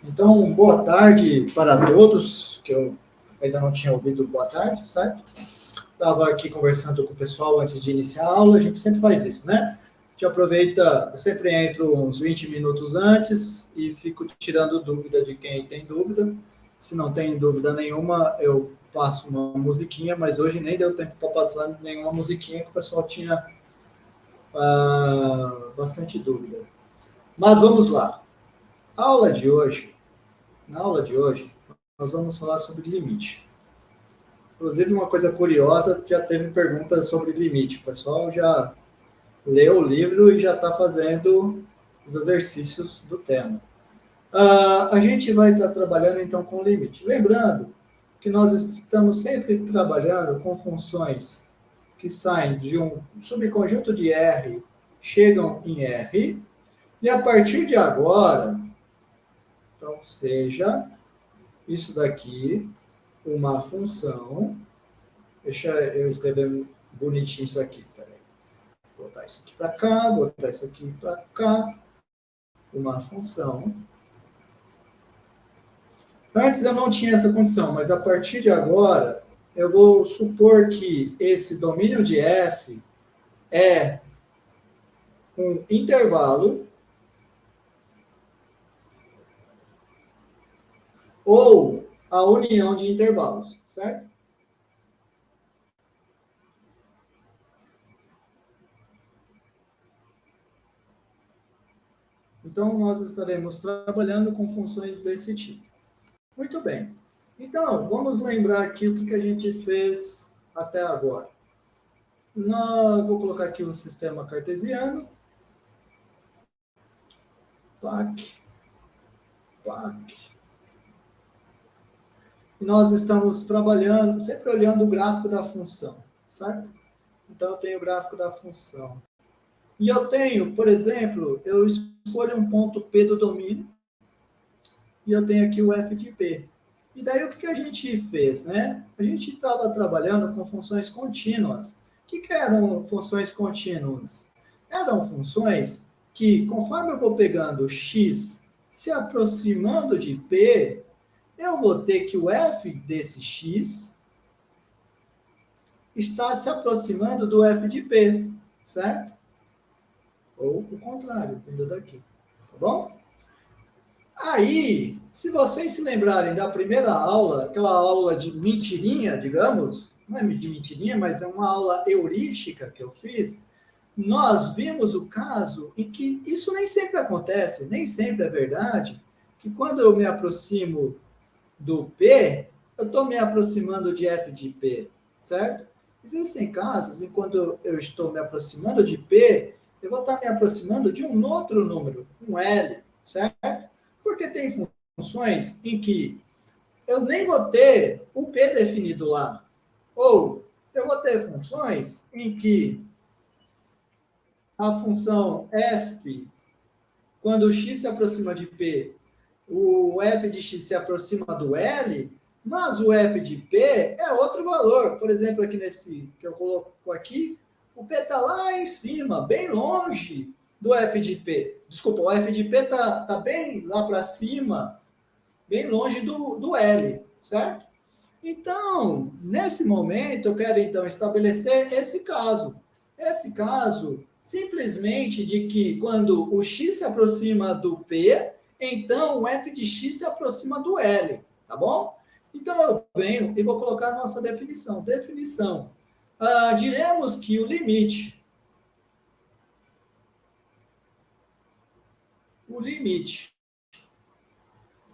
Então, boa tarde para todos, que eu ainda não tinha ouvido boa tarde, certo? Estava aqui conversando com o pessoal antes de iniciar a aula, a gente sempre faz isso, né? A gente aproveita, eu sempre entro uns 20 minutos antes e fico tirando dúvida de quem tem dúvida. Se não tem dúvida nenhuma, eu passo uma musiquinha, mas hoje nem deu tempo para passar nenhuma musiquinha, que o pessoal tinha bastante dúvida. Mas vamos lá. A aula de hoje, na aula de hoje, nós vamos falar sobre limite. Inclusive, uma coisa curiosa, já teve perguntas sobre limite. O pessoal já leu o livro e já está fazendo os exercícios do tema. A gente vai estar trabalhando, então, com limite. Lembrando que nós estamos sempre trabalhando com funções que saem de um subconjunto de R, chegam em R, e a partir de agora, então, seja isso daqui uma função. Deixa eu escrever bonitinho isso aqui. Peraí. Vou botar isso aqui para cá, botar isso aqui para cá. Uma função. Antes eu não tinha essa condição, mas a partir de agora, eu vou supor que esse domínio de f é um intervalo ou a união de intervalos, certo? Então, nós estaremos trabalhando com funções desse tipo. Muito bem. Então, vamos lembrar aqui o que a gente fez até agora. Vou colocar aqui o sistema cartesiano. PAC. E nós estamos trabalhando, sempre olhando o gráfico da função, certo? Então, eu tenho o gráfico da função. E eu tenho, por exemplo, eu escolho um ponto P do domínio, e eu tenho aqui o f de P. E daí, o que a gente fez, né? A gente estava trabalhando com funções contínuas. O que eram funções contínuas? Eram funções que, conforme eu vou pegando x se aproximando de P, eu vou ter que o f desse x está se aproximando do f de P, certo? Ou o contrário, vindo daqui, tá bom? Aí, se vocês se lembrarem da primeira aula, aquela aula de mentirinha, digamos, não é de mentirinha, mas é uma aula heurística que eu fiz, nós vimos o caso em que isso nem sempre acontece, nem sempre é verdade, que quando eu me aproximo do P, eu estou me aproximando de f de P, certo? Existem casos em quando eu estou me aproximando de P, eu vou estar me aproximando de um outro número, um L, certo? Porque tem funções em que eu nem vou ter o P definido lá. Ou eu vou ter funções em que a função f, quando o x se aproxima de P, o f de x se aproxima do L, mas o f de P é outro valor. Por exemplo, aqui nesse que eu coloco aqui, o P está lá em cima, bem longe do f de P. Desculpa, o f de P está bem lá para cima, bem longe do L, certo? Então, nesse momento, eu quero então estabelecer esse caso. Esse caso, simplesmente de que quando o x se aproxima do P, então o f de x se aproxima do L, tá bom? Então, eu venho e vou colocar a nossa definição. Definição. Diremos que o limite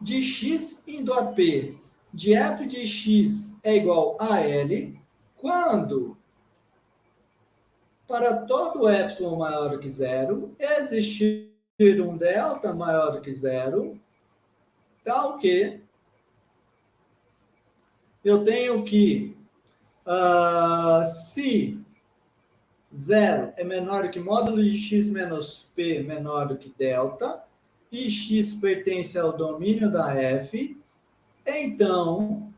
de x indo a P de f de x é igual a L, quando para todo epsilon maior que zero, existir um delta maior que zero, tal que eu tenho que, se zero é menor que módulo de x menos p menor do que delta, e x pertence ao domínio da f, então,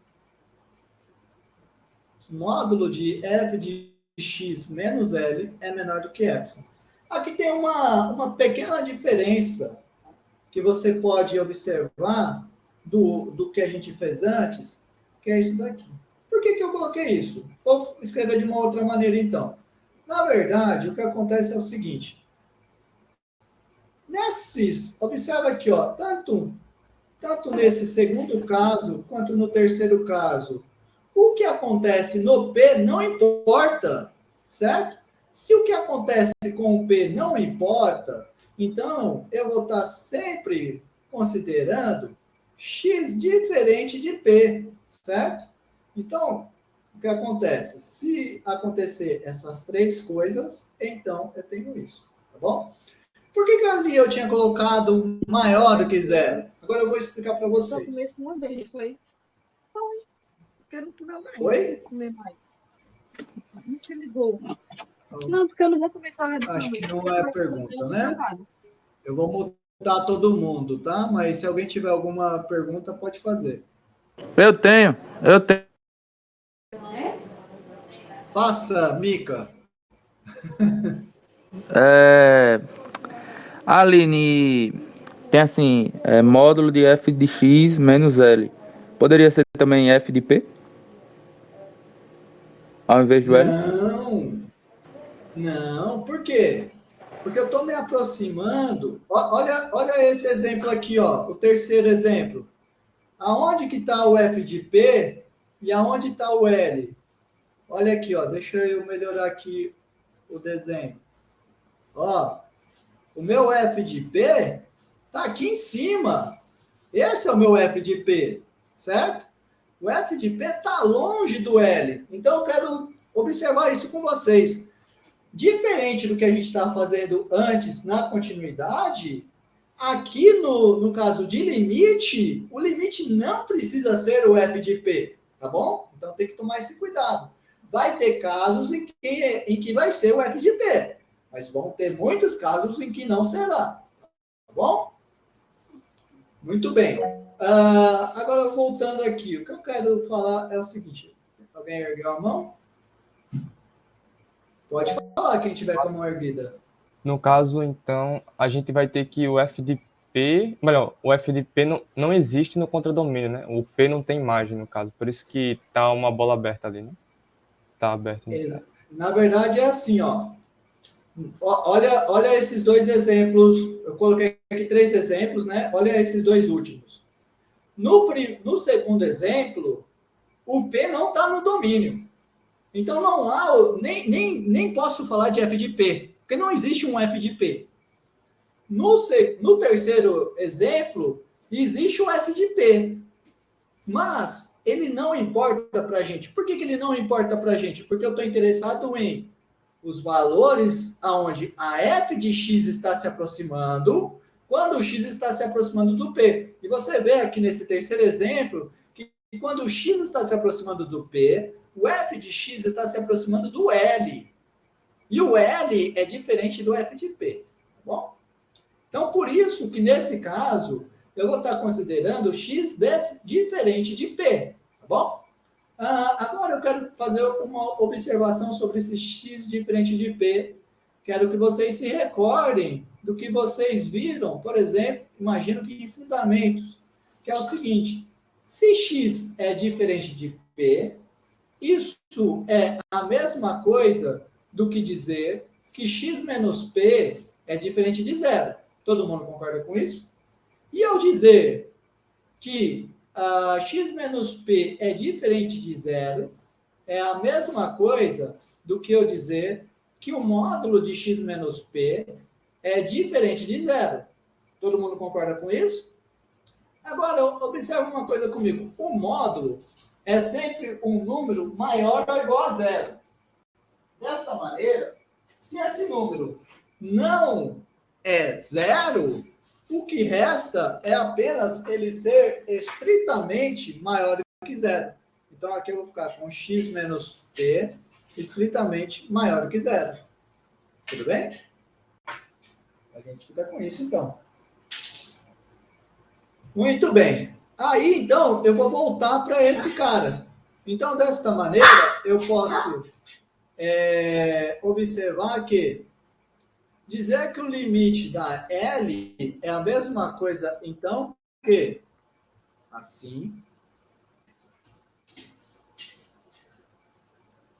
módulo de f de x menos L é menor do que epsilon. Aqui tem uma pequena diferença que você pode observar do que a gente fez antes, que é isso daqui. Por que eu coloquei isso? Vou escrever de uma outra maneira, então. Na verdade, o que acontece é o seguinte. Observa aqui, ó, tanto nesse segundo caso, quanto no terceiro caso, o que acontece no P não importa, certo? Se o que acontece com o P não importa, então eu vou estar sempre considerando X diferente de P, certo? Então, o que acontece? Se acontecer essas três coisas, então eu tenho isso, tá bom? Por que ali eu tinha colocado maior do que zero? Agora eu vou explicar para vocês. Só comi isso uma vez, foi? Foi. Quero comer mais. Oi? Comer mais. Não se ligou. Não, porque eu não vou comer salada. Acho que não é pergunta, né? Eu vou mutar todo mundo, tá? Mas se alguém tiver alguma pergunta, pode fazer. Eu tenho. Faça, Mica. Aline, tem assim, módulo de f de x menos L. Poderia ser também f de P? Ao invés do L? Não, por quê? Porque eu estou me aproximando. Olha esse exemplo aqui, ó, o terceiro exemplo. Aonde que está o f de P e aonde está o L? Olha aqui, ó, deixa eu melhorar aqui o desenho. Ó, o meu f de P está aqui em cima. Esse é o meu f de P, certo? O f de P está longe do L. Então, eu quero observar isso com vocês. Diferente do que a gente estava fazendo antes na continuidade, aqui no caso de limite, o limite não precisa ser o f de P, tá bom? Então, tem que tomar esse cuidado. Vai ter casos em que vai ser o f de P, mas vão ter muitos casos em que não será, tá bom? Muito bem. Agora, voltando aqui, o que eu quero falar é o seguinte. Alguém ergueu a mão? Pode falar quem tiver com a mão erguida. No caso, então, a gente vai ter que o f de P... Melhor, o f de P não existe no contradomínio, né? O P não tem margem, no caso. Por isso que tá uma bola aberta ali, né? Tá aberto. Né? Na verdade, é assim, ó. Olha esses dois exemplos. Eu coloquei aqui 3 exemplos, né? Olha esses dois últimos. No segundo exemplo, o P não está no domínio. Então, não há, nem posso falar de f de P, porque não existe um f de P. No terceiro exemplo, existe o f de P, mas ele não importa para a gente. Por que ele não importa para a gente? Porque eu estou interessado em os valores aonde a f de x está se aproximando, quando o x está se aproximando do P. E você vê aqui nesse terceiro exemplo, que quando o x está se aproximando do P, o f de x está se aproximando do L. E o L é diferente do f de P, tá bom? Então, por isso que nesse caso, eu vou estar considerando x diferente de P, tá bom? Agora eu quero fazer uma observação sobre esse x diferente de P. Quero que vocês se recordem do que vocês viram, por exemplo, imagino que em fundamentos, que é o seguinte: se x é diferente de P, isso é a mesma coisa do que dizer que x menos P é diferente de zero. Todo mundo concorda com isso? E ao dizer que x menos P é diferente de zero, é a mesma coisa do que eu dizer que o módulo de x menos P é diferente de zero. Todo mundo concorda com isso? Agora, observe uma coisa comigo. O módulo é sempre um número maior ou igual a zero. Dessa maneira, se esse número não é zero, o que resta é apenas ele ser estritamente maior que zero. Então, aqui eu vou ficar com x menos p estritamente maior que zero. Tudo bem? A gente fica com isso, então. Muito bem. Aí, então, eu vou voltar para esse cara. Então, desta maneira, eu posso observar que dizer que o limite da L é a mesma coisa, então, que assim,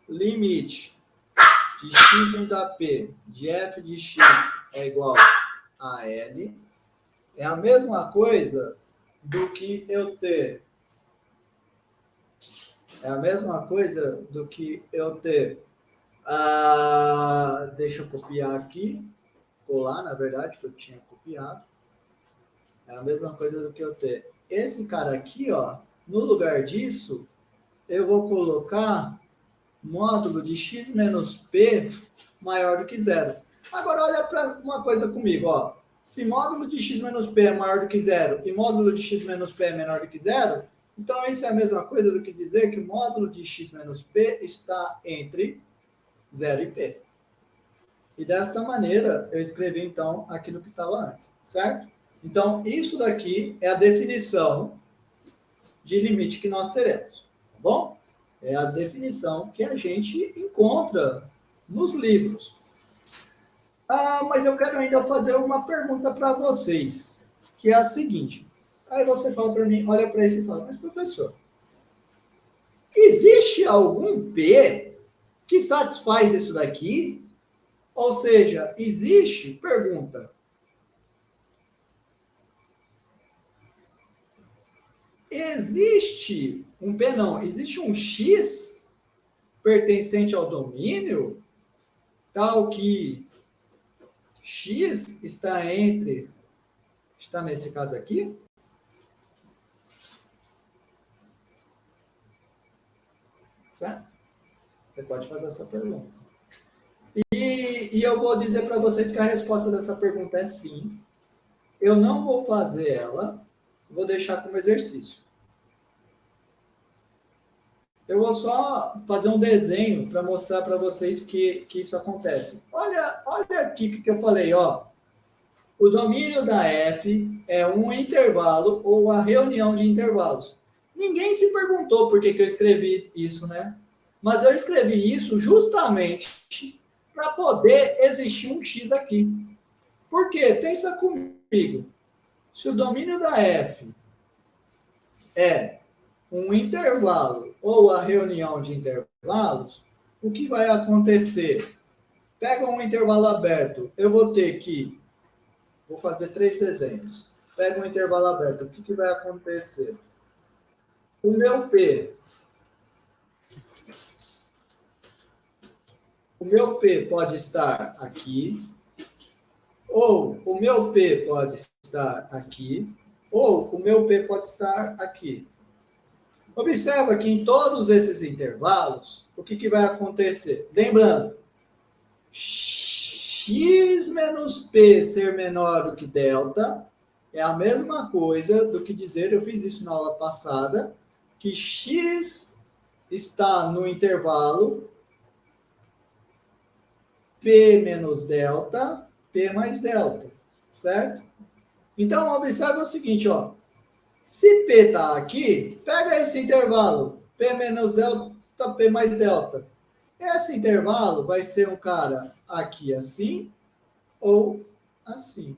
limite de x junto a p de f de x é igual a L, é a mesma coisa do que eu ter. É a mesma coisa do que eu ter. Deixa eu copiar aqui. Colar, na verdade, que eu tinha copiado. É a mesma coisa do que eu ter. Esse cara aqui, ó, no lugar disso, eu vou colocar módulo de x menos p maior do que zero. Agora, olha para uma coisa comigo, ó. Se módulo de x menos p é maior do que zero e módulo de x menos p é menor do que zero, então isso é a mesma coisa do que dizer que o módulo de x menos p está entre 0 e p. E desta maneira, eu escrevi, então, aquilo que estava antes, certo? Então, isso daqui é a definição de limite que nós teremos, tá bom? É a definição que a gente encontra nos livros. Mas eu quero ainda fazer uma pergunta para vocês, que é a seguinte. Aí você fala para mim, olha para isso e fala, mas professor, existe algum P que satisfaz isso daqui? Ou seja, existe? Pergunta. Existe um P, não, existe um X pertencente ao domínio, tal que X está nesse caso aqui? Certo? Você pode fazer essa pergunta. E eu vou dizer para vocês que a resposta dessa pergunta é sim. Eu não vou fazer ela, vou deixar como exercício. Eu vou só fazer um desenho para mostrar para vocês que isso acontece. Olha aqui o que eu falei, ó. O domínio da F é um intervalo ou a reunião de intervalos. Ninguém se perguntou por que eu escrevi isso, né? Mas eu escrevi isso justamente para poder existir um X aqui. Por quê? Pensa comigo. Se o domínio da F é um intervalo ou a reunião de intervalos, o que vai acontecer? Pega um intervalo aberto, eu vou ter que... Vou fazer 3 desenhos. Pega um intervalo aberto, o que vai acontecer? O meu P pode estar aqui, ou o meu P pode estar aqui, ou o meu P pode estar aqui. Observa que em todos esses intervalos, o que vai acontecer? Lembrando, x menos p ser menor do que delta é a mesma coisa do que dizer, eu fiz isso na aula passada, que x está no intervalo p menos delta, p mais delta, certo? Então, observa o seguinte, ó. Se P está aqui, pega esse intervalo, P menos delta, P mais delta. Esse intervalo vai ser um cara aqui assim ou assim.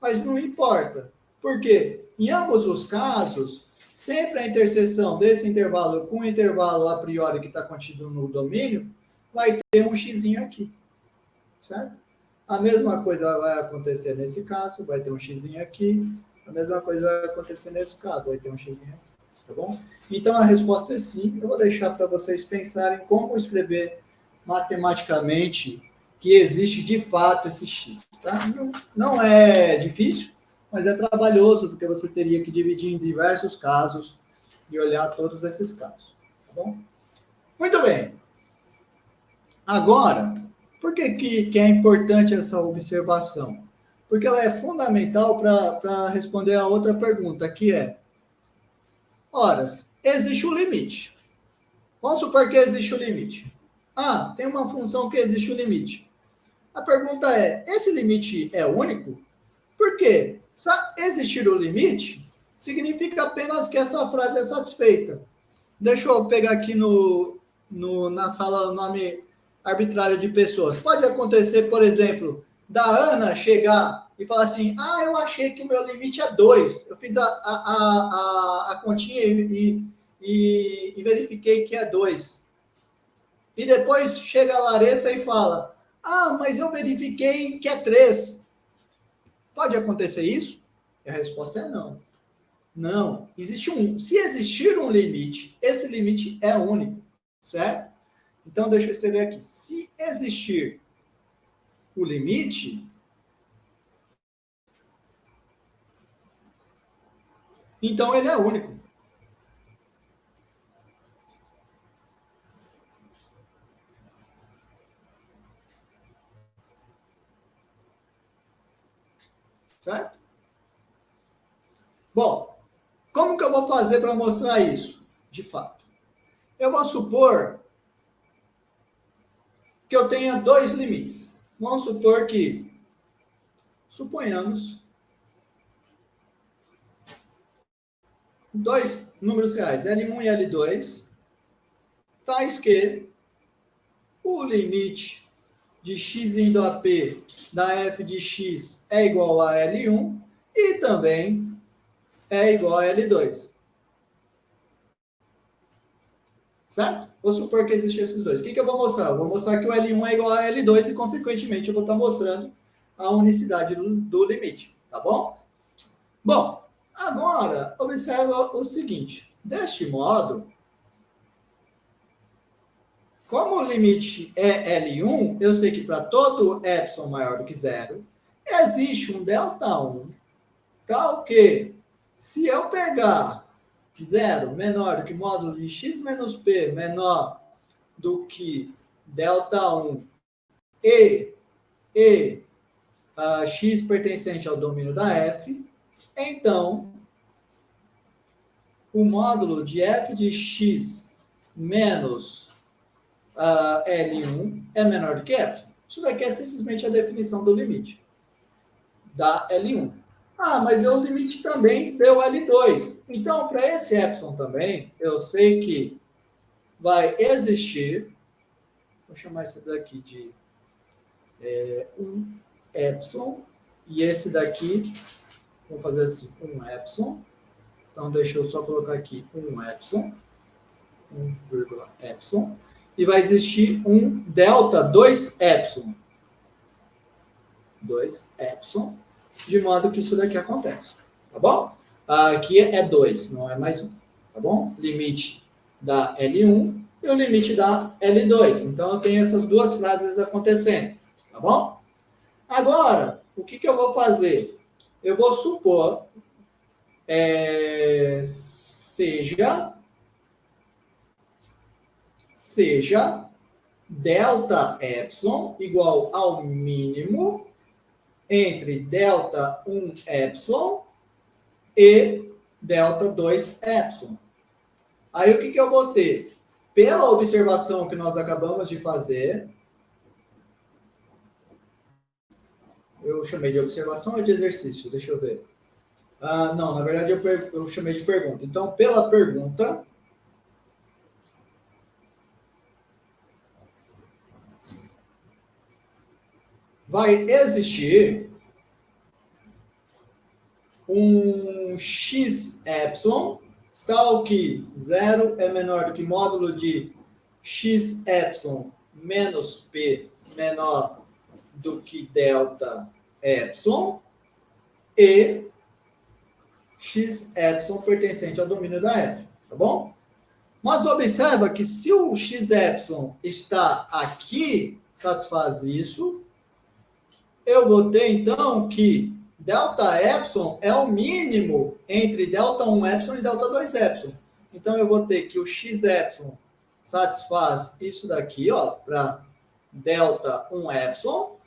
Mas não importa. Por quê? Em ambos os casos, sempre a interseção desse intervalo com o intervalo a priori que está contido no domínio, vai ter um xzinho aqui. Certo? A mesma coisa vai acontecer nesse caso, vai ter um xzinho aqui. A mesma coisa vai acontecer nesse caso, vai ter um xzinho aqui, tá bom? Então, a resposta é sim. Eu vou deixar para vocês pensarem como escrever matematicamente que existe de fato esse x, tá? Não é difícil, mas é trabalhoso, porque você teria que dividir em diversos casos e olhar todos esses casos, tá bom? Muito bem. Agora, por que é importante essa observação? Porque ela é fundamental para responder a outra pergunta, que é, horas, existe um limite. Vamos supor que existe um limite. Tem uma função que existe um limite. A pergunta é, esse limite é único? Por quê? Se existir o limite, significa apenas que essa frase é satisfeita. Deixa eu pegar aqui na sala o nome arbitrário de pessoas. Pode acontecer, por exemplo, da Ana chegar e falar assim, eu achei que o meu limite é 2. Eu fiz a continha e verifiquei que é 2. E depois chega a Larissa e fala, mas eu verifiquei que é 3. Pode acontecer isso? E a resposta é não. Não. Existe se existir um limite, esse limite é único, certo? Então, deixa eu escrever aqui. Se existir o limite, então ele é único. Certo? Bom, como que eu vou fazer para mostrar isso? De fato. Eu vou supor que eu tenha 2 limites. Vamos supor que, suponhamos, 2 números reais, L1 e L2, tais que o limite de x indo a P da f de x é igual a L1 e também é igual a L2. Certo? Vou supor que existem esses dois. O que eu vou mostrar? Eu vou mostrar que o L1 é igual a L2 e, consequentemente, eu vou estar mostrando a unicidade do limite. Tá bom? Bom, agora, observa o seguinte. Deste modo, como o limite é L1, eu sei que para todo epsilon maior do que 0, existe um delta1, tal que, se eu pegar 0 menor do que módulo de x menos p menor do que delta1 e x pertencente ao domínio da f, então o módulo de f de x menos L1 é menor do que epsilon. Isso daqui é simplesmente a definição do limite da L1. Mas o limite também deu L2. Então, para esse epsilon também, eu sei que vai existir, vou chamar isso daqui de um epsilon, e esse daqui, vou fazer assim, um epsilon. Então, deixa eu só colocar aqui um epsilon, 1, epsilon, e vai existir um delta 2 epsilon. 2 epsilon, de modo que isso daqui acontece, tá bom? Aqui é 2, não é mais 1, tá bom? Limite da L1 e o limite da L2. Então, eu tenho essas duas frases acontecendo, tá bom? Agora, o que eu vou fazer? Eu vou supor seja delta epsilon igual ao mínimo entre delta 1 epsilon e delta 2 epsilon. Aí o que eu vou ter? Pela observação que nós acabamos de fazer, eu chamei de observação ou de exercício? Deixa eu ver. Não, na verdade eu chamei de pergunta. Então, pela pergunta, vai existir um x epsilon, tal que 0 é menor do que módulo de x epsilon menos p menor do que delta epsilon e x epsilon pertencente ao domínio da f, tá bom? Mas observa que se o x epsilon está aqui, satisfaz isso, eu vou ter então que delta epsilon é o mínimo entre delta 1 epsilon e delta 2 epsilon. Então eu vou ter que o x epsilon satisfaz isso daqui, ó, para delta 1 epsilon.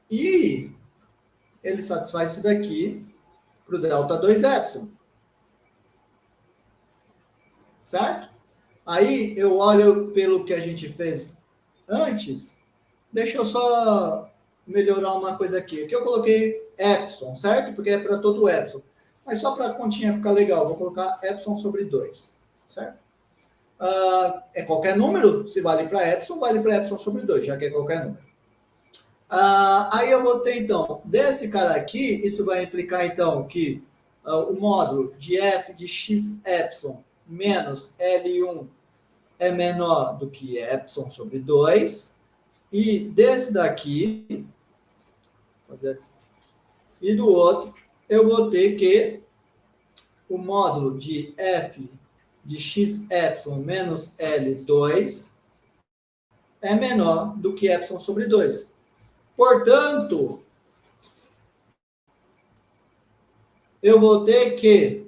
E ele satisfaz isso daqui para o delta 2 epsilon. Certo? Aí eu olho pelo que a gente fez antes. Deixa eu só melhorar uma coisa aqui. Aqui eu coloquei epsilon, certo? Porque é para todo epsilon. Mas só para a continha ficar legal, vou colocar epsilon sobre 2, certo? é qualquer número, se vale para epsilon, vale para epsilon sobre 2, já que é qualquer número. Aí eu vou ter, então, desse cara aqui, isso vai implicar, então, que o módulo de f de x epsilon menos L1 é menor do que epsilon sobre 2. E desse daqui, vou fazer assim, e do outro, eu vou ter que o módulo de f de x epsilon menos L2 é menor do que epsilon sobre 2. Portanto, eu vou ter que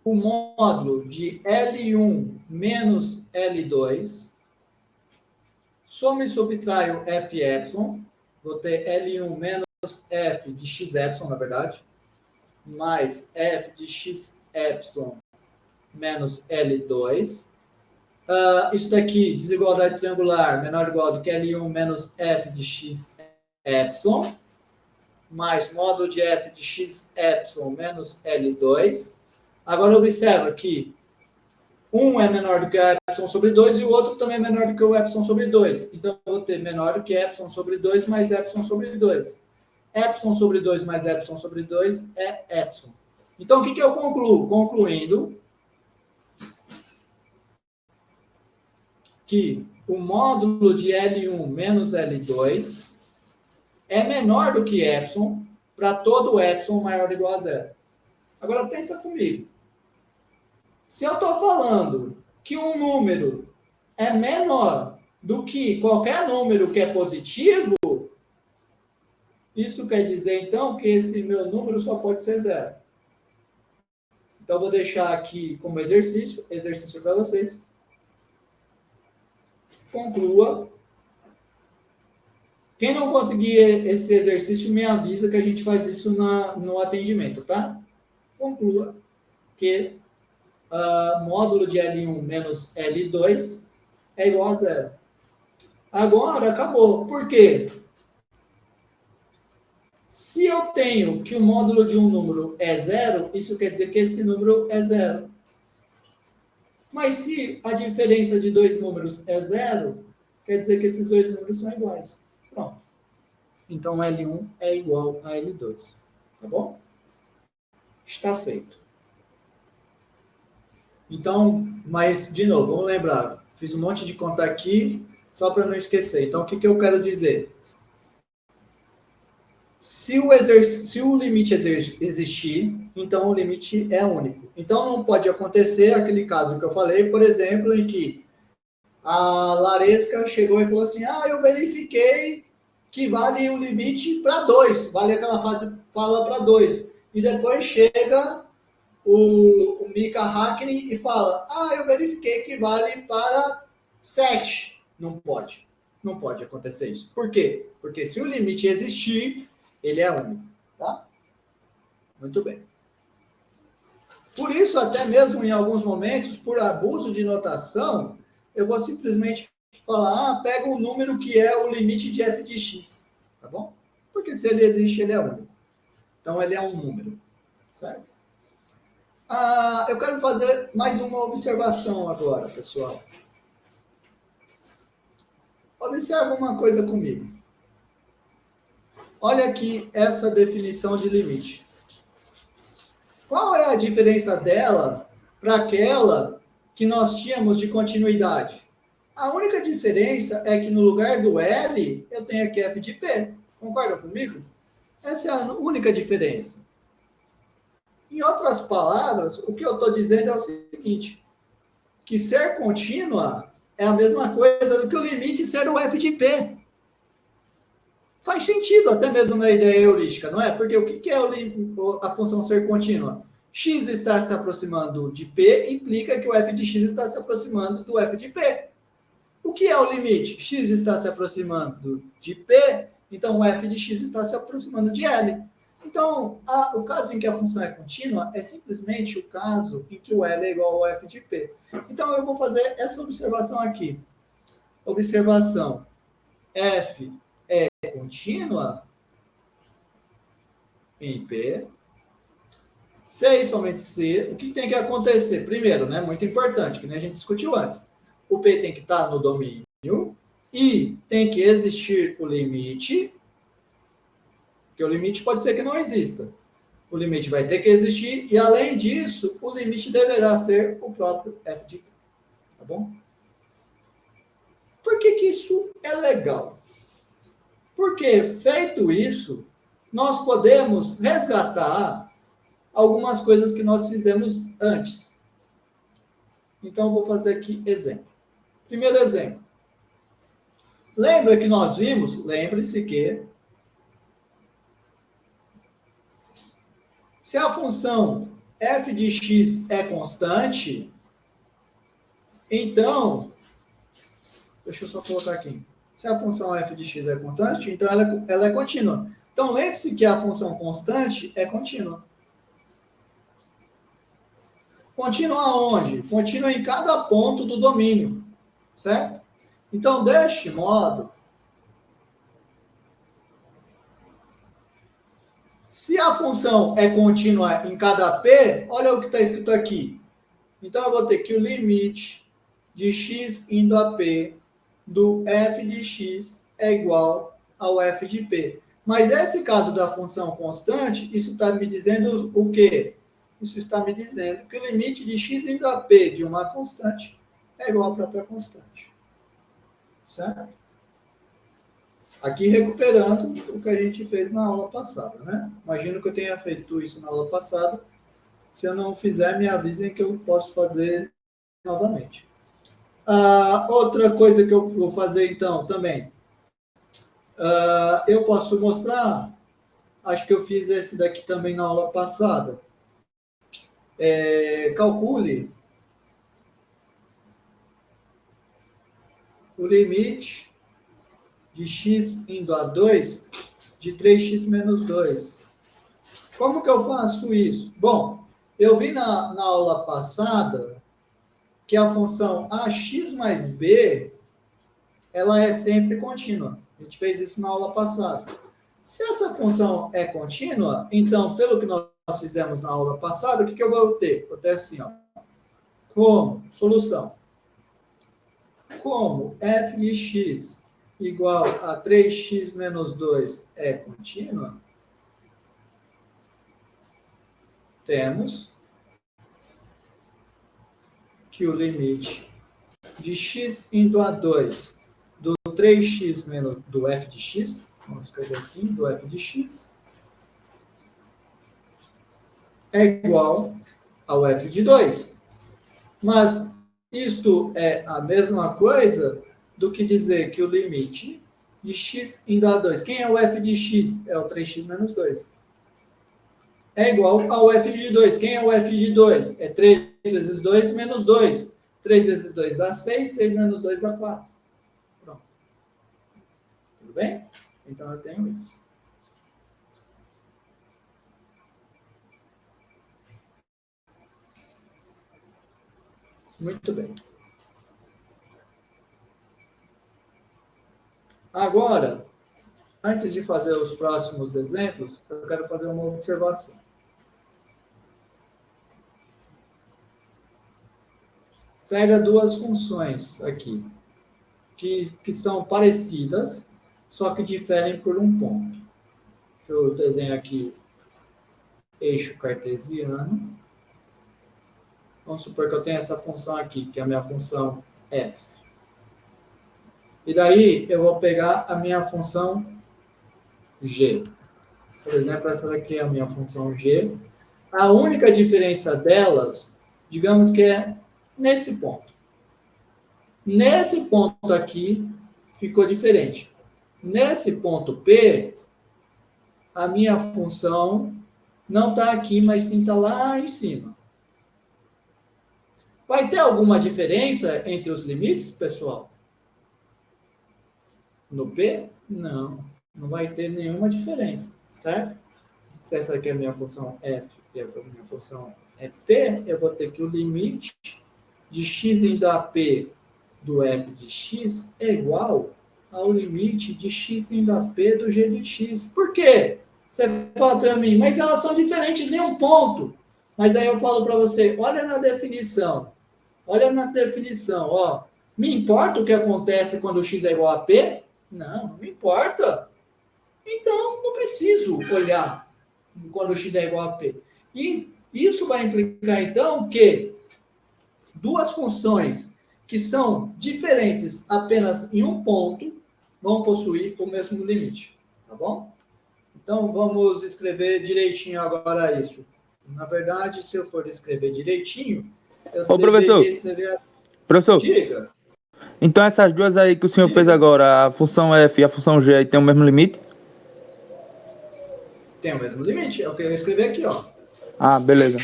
o módulo de L1 menos L2, soma e subtraio f epsilon, vou ter L1 menos f de x epsilon, na verdade, mais f de x epsilon menos L2. Isso daqui, desigualdade triangular, menor ou igual do que L1 menos f de x epsilon, mais módulo de f de x epsilon menos L2. Agora observa que um é menor do que o epsilon sobre 2 e o outro também é menor do que o epsilon sobre 2. Então, eu vou ter menor do que epsilon sobre 2 mais epsilon sobre 2. Epsilon sobre 2 mais epsilon sobre 2 é epsilon. Então, o que eu concluo? Concluindo que o módulo de L1 menos L2 é menor do que epsilon para todo epsilon maior ou igual a zero. Agora, pensa comigo. Se eu estou falando que um número é menor do que qualquer número que é positivo, isso quer dizer, então, que esse meu número só pode ser zero. Então, vou deixar aqui como exercício para vocês. Conclua. Quem não conseguir esse exercício, me avisa que a gente faz isso no atendimento, tá? Conclua que módulo de L1 menos L2 é igual a zero. Agora, acabou. Por quê? Se eu tenho que o módulo de um número é zero, isso quer dizer que esse número é zero. Mas se a diferença de dois números é zero, quer dizer que esses dois números são iguais. Pronto. Então, L1 é igual a L2. Tá bom? Está feito. Então, mas, de novo, vamos lembrar. Fiz um monte de conta aqui, só para não esquecer. Então, o que eu quero dizer? Se o limite existir, então o limite é único. Então, não pode acontecer aquele caso que eu falei, por exemplo, em que a Laresca chegou e falou assim, eu verifiquei que vale o limite para 2, vale aquela fala para 2. E depois chega o Mika Hakkinen e fala, eu verifiquei que vale para 7. Não pode. Não pode acontecer isso. Por quê? Porque se o limite existir, ele é único, tá? Muito bem. Por isso, até mesmo em alguns momentos, por abuso de notação, eu vou simplesmente falar, pega o número que é o limite de f de x, tá bom? Porque se ele existe, ele é único. Então, ele é um número, certo? Eu quero fazer mais uma observação agora, pessoal. Observa uma coisa comigo. Olha aqui essa definição de limite. Qual é a diferença dela para aquela que nós tínhamos de continuidade? A única diferença é que no lugar do L, eu tenho aqui f de P. Concorda comigo? Essa é a única diferença. Em outras palavras, o que eu estou dizendo é o seguinte, que ser contínua é a mesma coisa do que o limite ser o f de P. Faz sentido, até mesmo na ideia heurística, não é? Porque o que é a função ser contínua? X estar se aproximando de P implica que o f de x está se aproximando do f de P. O que é o limite? X está se aproximando de P, então o f de x está se aproximando de L. Então, o caso em que a função é contínua é simplesmente o caso em que o L é igual ao f de P. Então, eu vou fazer essa observação aqui. Observação. F é contínua em P C e somente C, o que tem que acontecer? Primeiro, né, muito importante, que nem a gente discutiu antes. O P tem que estar no domínio e tem que existir o limite, porque o limite pode ser que não exista. O limite vai ter que existir e, além disso, o limite deverá ser o próprio f de P. Tá bom? Por que isso é legal? Porque, feito isso, nós podemos resgatar algumas coisas que nós fizemos antes. Então, eu vou fazer aqui exemplo. Primeiro exemplo. Lembra que nós vimos? Lembre-se que se a função f de x é constante, então, deixa eu só colocar aqui. Se a função f de x é constante, então ela é contínua. Então, lembre-se que a função constante é contínua. Contínua aonde? Contínua em cada ponto do domínio, certo? Então, deste modo, se a função é contínua em cada p, olha o que está escrito aqui. Então, eu vou ter que o limite de x indo a p do f de x é igual ao f de p. Mas esse caso da função constante, isso está me dizendo o quê? Isso está me dizendo que o limite de x indo a p de uma constante é igual à própria constante. Certo? Aqui recuperando o que a gente fez na aula passada, né? Imagino que eu tenha feito isso na aula passada. Se eu não fizer, me avisem que eu posso fazer novamente. Outra coisa que eu vou fazer, então, também. Eu posso mostrar, acho que eu fiz esse daqui também na aula passada. Calcule o limite de x indo a 2 de 3x menos 2. Como que eu faço isso? Bom, eu vi na aula passada que a função ax mais b, ela é sempre contínua. A gente fez isso na aula passada. Se essa função é contínua, então, pelo que nós fizemos na aula passada, o que eu vou ter? Vou ter assim, ó. Como solução. Como f de x igual a 3x menos 2 é contínua, temos que o limite de x indo a 2 do 3x menos do f de x, vamos escrever assim, do f de x, é igual ao f de 2. Mas isto é a mesma coisa do que dizer que o limite de x indo a 2. Quem é o f de x? É o 3x menos 2. É igual ao f de 2. Quem é o f de 2? É 3 vezes 2 menos 2. 3 vezes 2 dá 6, 6 menos 2 dá 4. Pronto. Tudo bem? Então, eu tenho isso. Muito bem. Agora, antes de fazer os próximos exemplos, eu quero fazer uma observação. Pega duas funções aqui, que são parecidas, só que diferem por um ponto. Deixa eu desenhar aqui eixo cartesiano. Vamos supor que eu tenho essa função aqui, que é a minha função f. E daí eu vou pegar a minha função g. Por exemplo, essa daqui é a minha função g. A única diferença delas, digamos que é nesse ponto. Nesse ponto aqui, ficou diferente. Nesse ponto P, a minha função não está aqui, mas sim está lá em cima. Vai ter alguma diferença entre os limites, pessoal? No P? Não. Não vai ter nenhuma diferença, certo? Se essa aqui é a minha função f e essa é a minha função é p, eu vou ter que o limite de x indo a p do f de x é igual ao limite de x indo a p do g de x. Por quê? Você fala para mim, mas elas são diferentes em um ponto. Mas aí eu falo para você, olha na definição. Olha na definição, ó. Me importa o que acontece quando o x é igual a p? Não me importa. Então, não preciso olhar quando o x é igual a p. E isso vai implicar, então, que duas funções que são diferentes apenas em um ponto vão possuir o mesmo limite, tá bom? Então, vamos escrever direitinho agora isso. Na verdade, se eu for escrever direitinho, eu Ô, deveria professor, escrever assim. professor, Diga. então essas duas aí que o senhor fez Diga. agora, a função f e a função g, aí tem o mesmo limite? Tem o mesmo limite. É o que eu escrevi aqui, ó. Ah, beleza.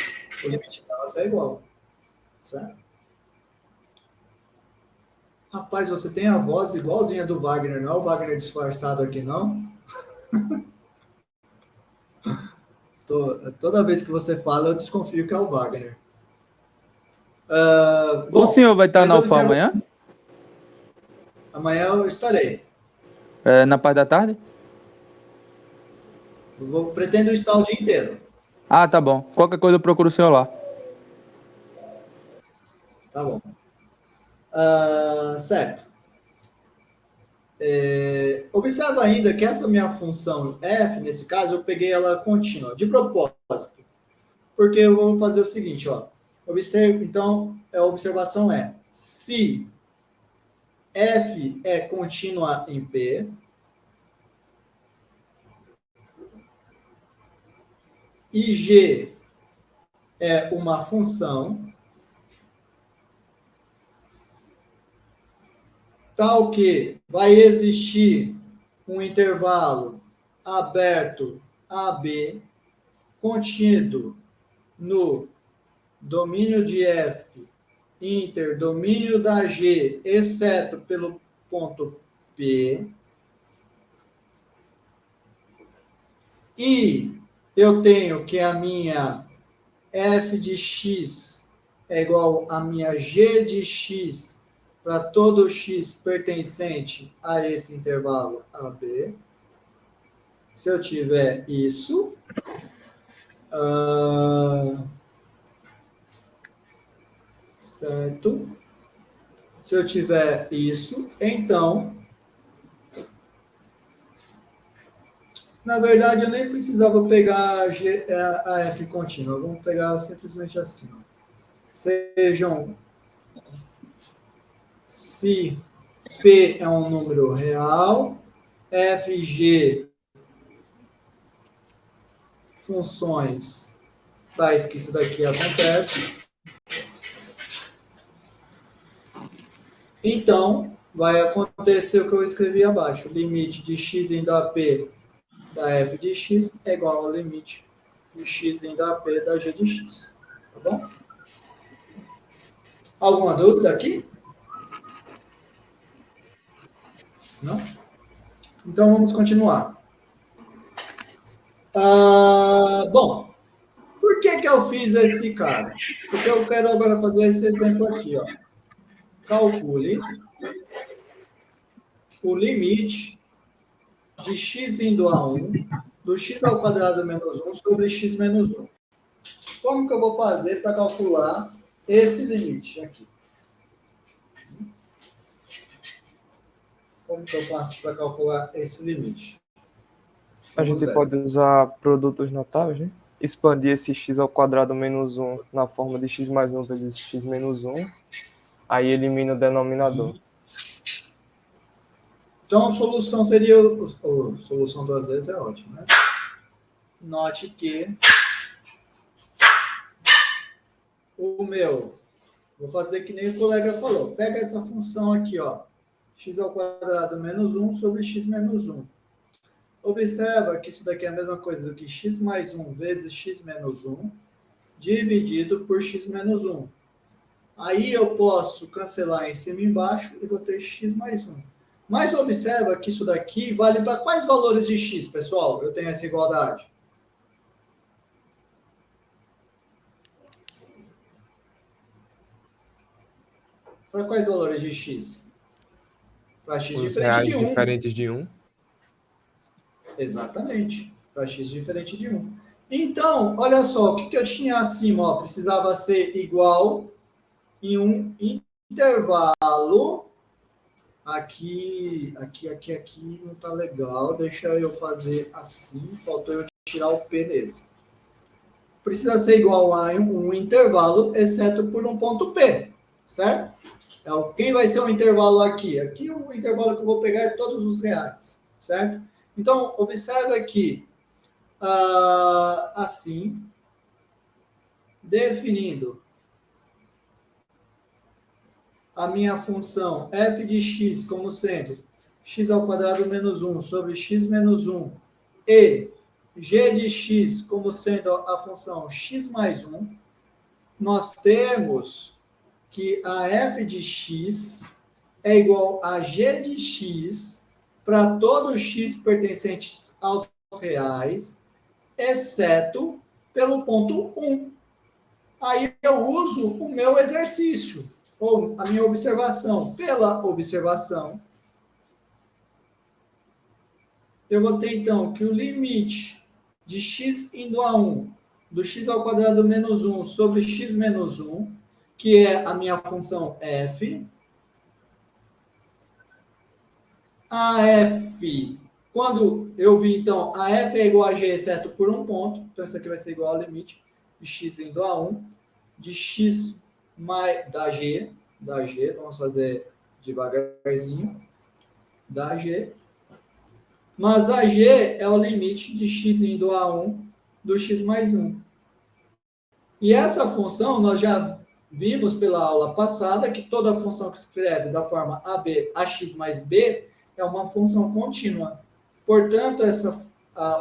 O limite delas é igual. Certo? Rapaz, você tem a voz igualzinha do Wagner, não é o Wagner disfarçado aqui, não? Toda vez que você fala, eu desconfio que é o Wagner. O Bom, senhor vai estar mas na UFA observa. amanhã? Amanhã eu estarei. Na parte da tarde? Pretendo estar o dia inteiro. Ah, tá bom. Qualquer coisa eu procuro o senhor lá. Tá bom. Certo. Observa ainda que essa minha função f, nesse caso, eu peguei ela contínua, de propósito. Porque eu vou fazer o seguinte, ó. Então, a observação é, se f é contínua em P, e g é uma função, tal que vai existir um intervalo aberto AB, contido no domínio de F, interdomínio da G, exceto pelo ponto P, e eu tenho que a minha f de x é igual a minha g de x para todo x pertencente a esse intervalo AB. Se eu tiver isso, certo? Se eu tiver isso, então, na verdade, eu nem precisava pegar a f contínua. Vamos pegar simplesmente assim. Sejam, se P é um número real, FG funções tais que isso daqui acontece. Então, vai acontecer o que eu escrevi abaixo. O limite de x indo a P da f de x é igual ao limite de x indo a P da g de x. Tá bom? Alguma dúvida aqui? Não? Então, vamos continuar. Bom, por que eu fiz esse cara? Porque eu quero agora fazer esse exemplo aqui, ó. Calcule o limite de x indo a 1 do x ao quadrado menos 1 sobre x menos 1. Como que eu vou fazer para calcular esse limite aqui? Como que eu faço para calcular esse limite? A gente pode usar produtos notáveis, né? Expandir esse x ao quadrado menos 1 na forma de x mais 1 vezes x menos 1. Aí elimina o denominador. Então, a solução seria... solução duas vezes é ótimo, né? Note que vou fazer que nem o colega falou. Pega essa função aqui, ó. X ao quadrado menos 1 sobre x menos 1. Observa que isso daqui é a mesma coisa do que x mais 1 vezes x menos 1 dividido por x menos 1. Aí eu posso cancelar em cima e embaixo e vou ter x mais 1. Mas observa que isso daqui vale para quais valores de x, pessoal? Eu tenho essa igualdade. Para quais valores de x? Para x Os diferente reais de 1. diferentes de 1. Exatamente. Para x diferente de 1. Então, olha só, o que eu tinha acima? Ó, precisava ser igual em um intervalo. Aqui não tá legal. Deixa eu fazer assim. Faltou eu tirar o P desse. Precisa ser igual a um intervalo, exceto por um ponto P, certo? Quem vai ser o intervalo aqui? Aqui o intervalo que eu vou pegar é todos os reais, certo? Então, observe aqui. Assim, definindo a minha função f de x como sendo x ao quadrado menos 1 sobre x menos 1 e g de x como sendo a função x mais 1, nós temos que a f de x é igual a g de x para todos x pertencentes aos reais, exceto pelo ponto 1. Aí eu uso o meu exercício, ou a minha observação. Pela observação, eu vou ter, então, que o limite de x indo a 1, do x ao quadrado menos 1 sobre x menos 1, que é a minha função f, a f, quando eu vi, então, a f é igual a g, exceto por um ponto, então isso aqui vai ser igual ao limite de x indo a 1, de x mais da g, vamos fazer devagarzinho, da g, mas a g é o limite de x indo a 1 do x mais 1. E essa função, nós já vimos pela aula passada que toda função que se escreve da forma AB a x mais b é uma função contínua. Portanto,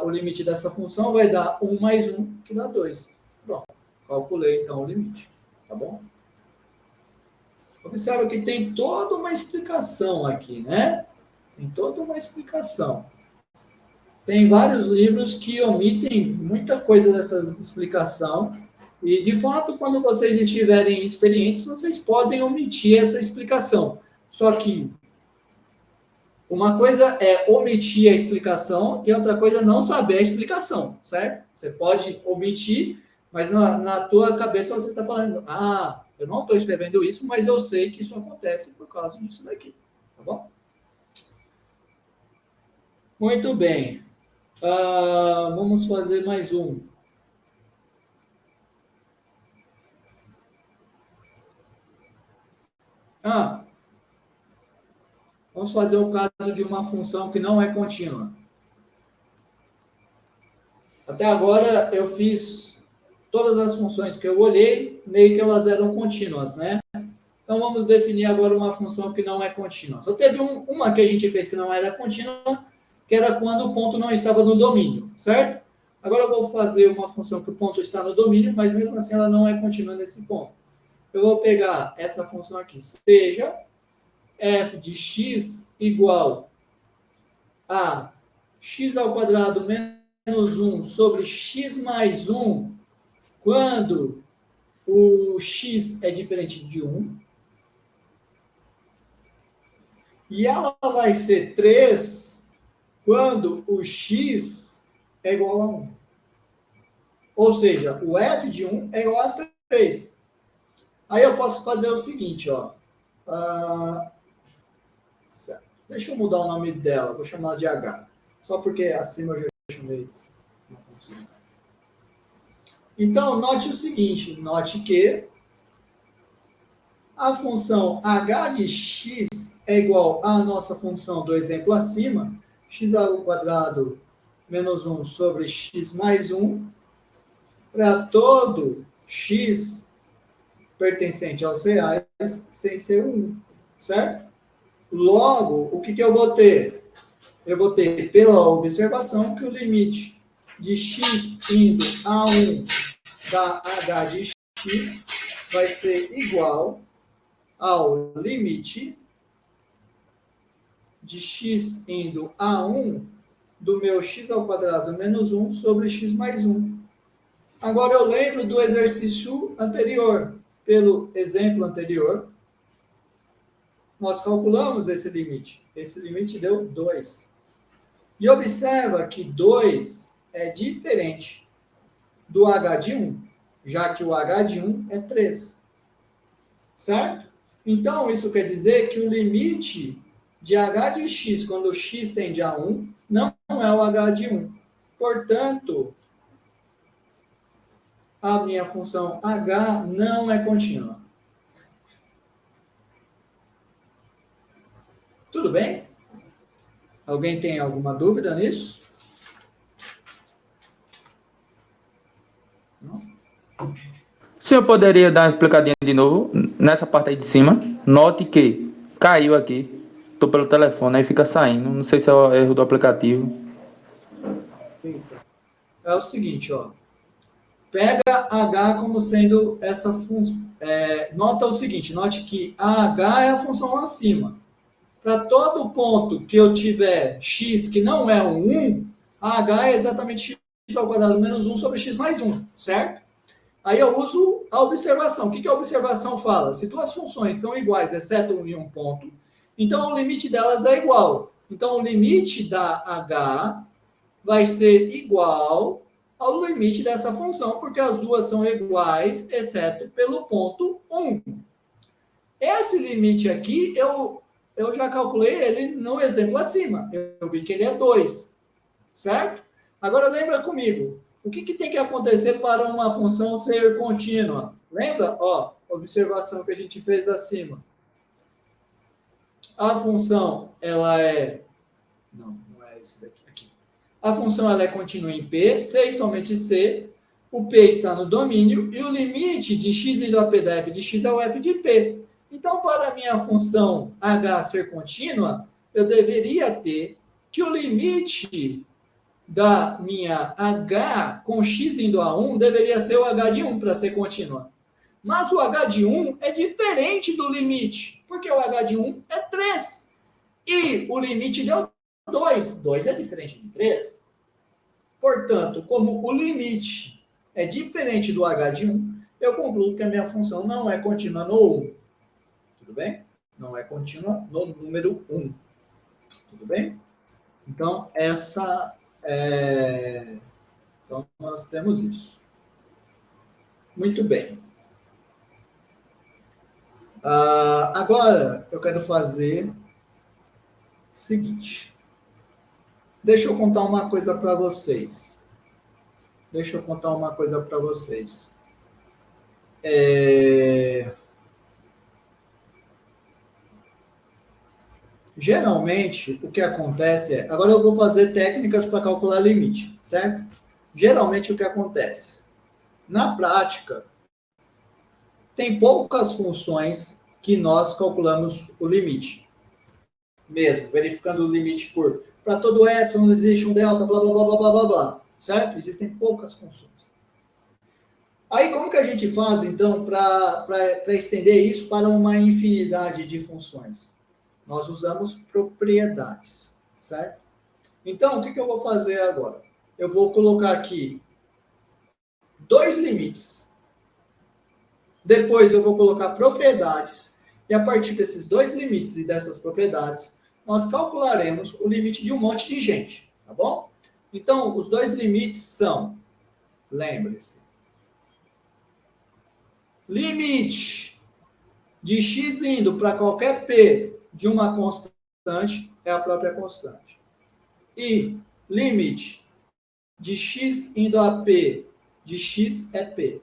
o limite dessa função vai dar 1 mais 1, que dá 2. Pronto, calculei então o limite. Tá bom? Observa que tem toda uma explicação aqui, né? Tem toda uma explicação. Tem vários livros que omitem muita coisa dessa explicação. E, de fato, quando vocês estiverem experientes, vocês podem omitir essa explicação. Só que uma coisa é omitir a explicação e outra coisa é não saber a explicação, certo? Você pode omitir, mas na tua cabeça você está falando, eu não estou escrevendo isso, mas eu sei que isso acontece por causa disso daqui, tá bom? Muito bem. Vamos fazer mais um. Vamos fazer o caso de uma função que não é contínua. Até agora eu fiz todas as funções que eu olhei, meio que elas eram contínuas, né? Então vamos definir agora uma função que não é contínua. Só teve uma que a gente fez que não era contínua, que era quando o ponto não estava no domínio, certo? Agora eu vou fazer uma função que o ponto está no domínio, mas mesmo assim ela não é contínua nesse ponto. Eu vou pegar essa função aqui, seja f de x igual a x ao quadrado menos 1 sobre x mais 1, quando o x é diferente de 1. E ela vai ser 3 quando o x é igual a 1. Ou seja, o f de 1 é igual a 3. Aí eu posso fazer o seguinte, ó. Certo. Deixa eu mudar o nome dela, vou chamar de H. Só porque acima eu já chamei uma função. Então, note o seguinte, note que a função h de x é igual à nossa função do exemplo acima, x ao quadrado menos 1 sobre x mais 1, para todo x pertencente aos reais, sem ser 1, certo? Logo, o que eu vou ter? Eu vou ter, pela observação, que o limite de x indo a 1 da h de x vai ser igual ao limite de x indo a 1 do meu x ao quadrado menos 1 sobre x mais 1. Agora eu lembro do exercício anterior. Pelo exemplo anterior, nós calculamos esse limite. Esse limite deu 2. E observa que 2 é diferente do h de 1, já que o h de 1 é 3. Certo? Então, isso quer dizer que o limite de h de x, quando x tende a 1, não é o h de 1. Portanto, a minha função h não é contínua. Tudo bem? Alguém tem alguma dúvida nisso? Não? O senhor poderia dar uma explicadinha de novo nessa parte aí de cima? Note que caiu aqui. Estou pelo telefone, aí fica saindo. Não sei se é o erro do aplicativo. É o seguinte, ó. Pega h como sendo essa função. Nota o seguinte, note que a h é a função acima. Para todo ponto que eu tiver x que não é um 1, a h é exatamente x ao quadrado menos 1 sobre x mais 1, certo? Aí eu uso a observação. O que a observação fala? Se duas funções são iguais, exceto em um ponto, então o limite delas é igual. Então o limite da h vai ser igual ao limite dessa função, porque as duas são iguais, exceto pelo ponto 1. Esse limite aqui, eu já calculei ele no exemplo acima. Eu vi que ele é 2, certo? Agora lembra comigo, o que tem que acontecer para uma função ser contínua? Lembra? Ó, observação que a gente fez acima. A função, ela é... Não é esse daqui. Aqui. A função, ela é contínua em P, C e somente C. O P está no domínio e o limite de x indo a P da f de x é o f de P. Então, para a minha função h ser contínua, eu deveria ter que o limite da minha h com x indo a 1 deveria ser o h de 1 para ser contínua. Mas o h de 1 é diferente do limite, porque o h de 1 é 3. E o limite deu 2. 2 é diferente de 3. Portanto, como o limite é diferente do h de 1, eu concluo que a minha função não é contínua no 1. Tudo bem? Não é contínua no número 1. Tudo bem? Então, então, nós temos isso. Muito bem. Agora, eu quero fazer o seguinte. Deixa eu contar uma coisa para vocês. Geralmente, o que acontece é... Agora eu vou fazer técnicas para calcular limite, certo? Geralmente, o que acontece? Na prática, tem poucas funções que nós calculamos o limite. Mesmo, verificando o limite para todo epsilon existe um delta, blá, blá, blá, blá, blá, blá, blá. Certo? Existem poucas funções. Aí, como que a gente faz, então, para estender isso para uma infinidade de funções? Nós usamos propriedades, certo? Então, o que eu vou fazer agora? Eu vou colocar aqui 2 limites. Depois eu vou colocar propriedades. E a partir desses 2 limites e dessas propriedades, nós calcularemos o limite de um monte de gente, tá bom? Então, os 2 limites são, lembre-se, limite de x indo para qualquer p de uma constante é a própria constante. E limite de x indo a p de x é p.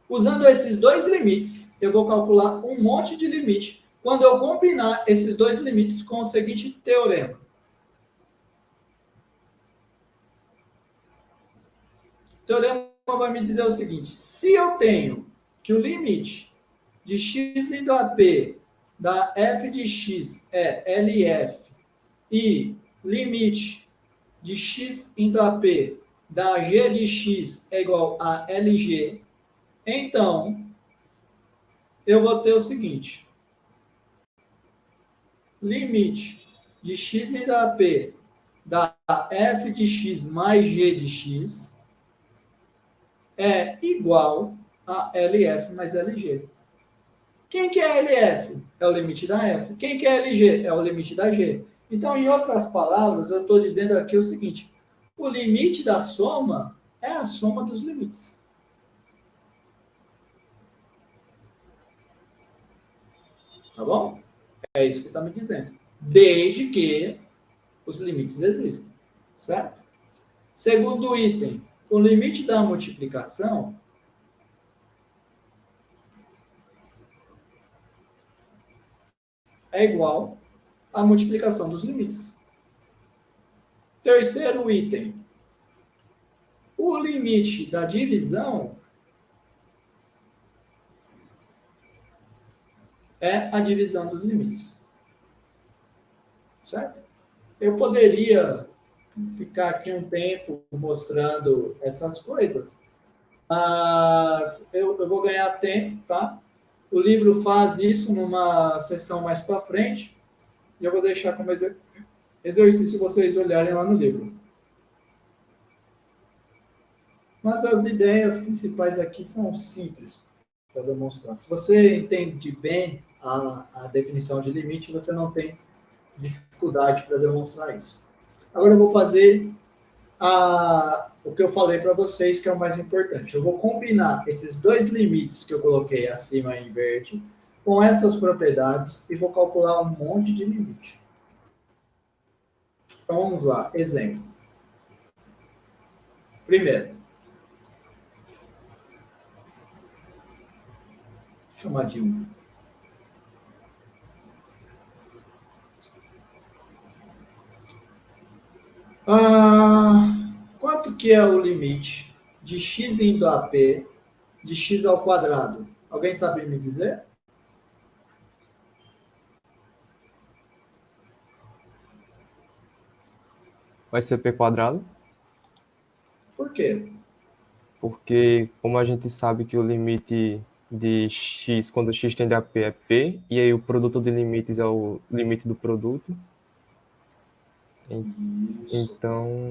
Usando esses 2 limites, eu vou calcular um monte de limite quando eu combinar esses 2 limites com o seguinte teorema. O teorema vai me dizer o seguinte: se eu tenho que o limite de x indo a p da f de x é LF e limite de x indo a p da g de x é igual a LG, então eu vou ter o seguinte: limite de x indo a p da f de x mais g de x é igual a LF mais LG. Quem que é LF? É o limite da F. Quem que é LG? É o limite da G. Então, em outras palavras, eu estou dizendo aqui o seguinte: o limite da soma é a soma dos limites. Tá bom? É isso que está me dizendo. Desde que os limites existam. Certo? Segundo item, o limite da multiplicação é igual à multiplicação dos limites. Terceiro item, o limite da divisão é a divisão dos limites. Certo? Eu poderia ficar aqui um tempo mostrando essas coisas, mas eu vou ganhar tempo, tá? O livro faz isso numa sessão mais para frente, e eu vou deixar como exercício vocês olharem lá no livro. Mas as ideias principais aqui são simples para demonstrar. Se você entende bem a definição de limite, você não tem dificuldade para demonstrar isso. Agora eu vou fazer o que eu falei para vocês, que é o mais importante. Eu vou combinar esses dois limites que eu coloquei acima em verde com essas propriedades e vou calcular um monte de limite. Então, vamos lá. Exemplo. Primeiro. Chamar de 1. Quanto que é o limite de x indo a p de x ao quadrado? Alguém sabe me dizer? Vai ser p quadrado. Por quê? Porque, como a gente sabe que o limite de x, quando x tende a p, é p, e aí o produto de limites é o limite do produto. Então,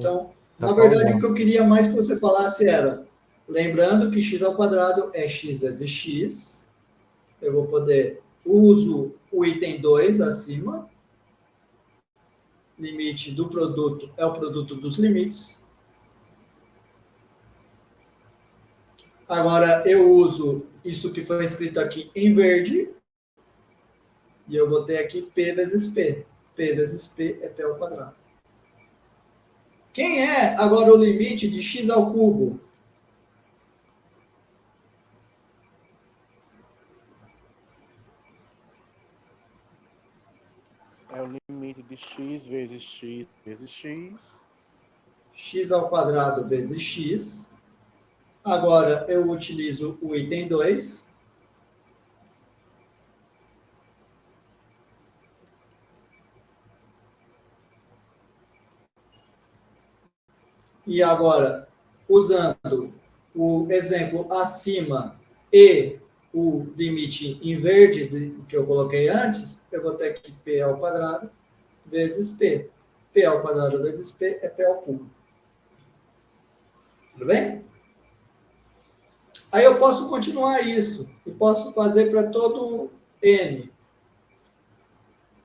na verdade, o que eu queria mais que você falasse era, lembrando que x ao quadrado é x vezes x, eu vou poder, uso o item 2 acima, limite do produto é o produto dos limites. Agora, eu uso isso que foi escrito aqui em verde, e eu vou ter aqui P vezes P. P vezes P é P ao quadrado. Quem é agora o limite de x ao cubo? É o limite de x vezes x vezes x. X ao quadrado vezes x. Agora, eu utilizo o item 2. E agora, usando o exemplo acima e o limite em verde que eu coloquei antes, eu vou ter aqui P ao quadrado vezes P. P ao quadrado vezes P é P ao cubo. Tudo bem? Aí eu posso continuar isso. E posso fazer para todo n.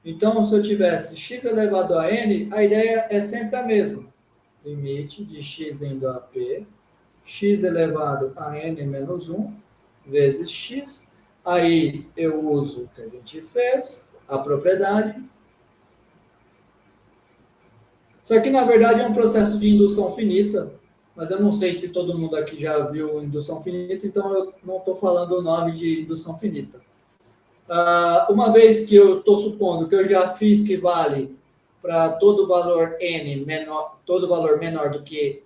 Então, se eu tivesse x elevado a n, a ideia é sempre a mesma. Limite de x indo a p, x elevado a n menos 1, vezes x. Aí eu uso o que a gente fez, a propriedade. Só que, na verdade, é um processo de indução finita, mas eu não sei se todo mundo aqui já viu indução finita, então eu não estou falando o nome de indução finita. Uma vez que eu estou supondo que eu já fiz que vale para todo valor n menor, todo valor menor do que